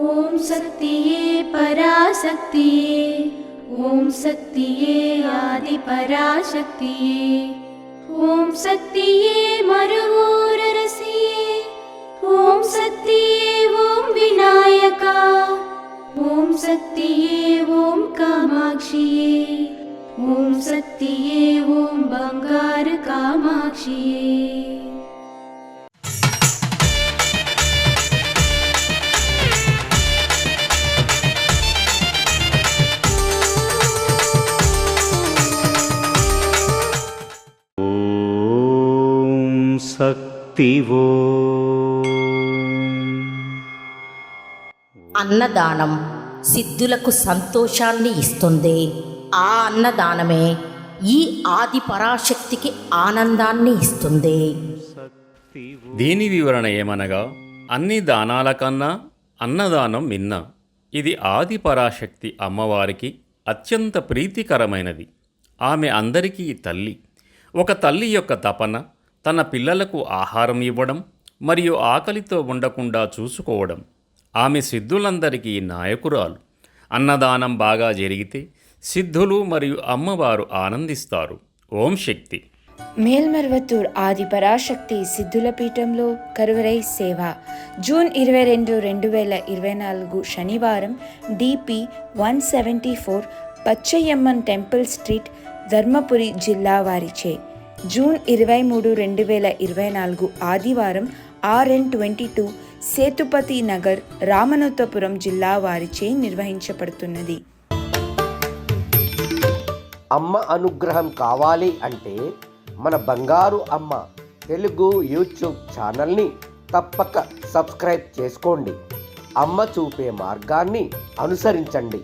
ఓం శక్తియే పరాశక్తియే, ఓం శక్తియే ఆది పరాశక్తియే, ఓం శక్తియే మరువూరరసియే, ఓం శక్తియే ఓం వినాయక, ఓం శక్తియే ఓం కామాక్షియే, ఓం శక్తియే ఓం బంగారు కామాక్షియే. శక్తివో. అన్నదానం సిద్ధులకు సంతోషాన్ని ఇస్తుంది. ఆ అన్నదానమే ఈ ఆది పరాశక్తికి ఆనందాన్ని ఇస్తుంది. దీని వివరణ ఏమనగా, అన్ని దానాల కన్నా అన్నదానం మిన్న. ఇది ఆది పరాశక్తి అమ్మవారికి అత్యంత ప్రీతికరమైనది. ఆమె అందరికీ తల్లి. ఒక తల్లి యొక్క తపన తన పిల్లలకు ఆహారం ఇవ్వడం మరియు ఆకలితో ఉండకుండా చూసుకోవడం. ఆమె సిద్ధులందరికీ నాయకురాలు. అన్నదానం బాగా జరిగితే సిద్ధులు మరియు అమ్మవారు ఆనందిస్తారు. ఓం శక్తి. మేల్మర్వత్తూర్ ఆది పరాశక్తి సిద్ధుల పీఠంలో కరువరై సేవ జూన్ 22, 2024 శనివారం DP 174 పచ్చయ్యమ్మన్ టెంపుల్ స్ట్రీట్, ధర్మపురి జిల్లా వారిచే. జూన్ 23, 2024 ఆదివారం RN22 సేతుపతి నగర్, రామనాథపురం జిల్లా వారిచే నిర్వహించబడుతున్నది. అమ్మ అనుగ్రహం కావాలి అంటే మన బంగారు అమ్మ తెలుగు యూట్యూబ్ ఛానల్ని తప్పక సబ్స్క్రైబ్ చేసుకోండి. అమ్మ చూపే మార్గాన్ని అనుసరించండి.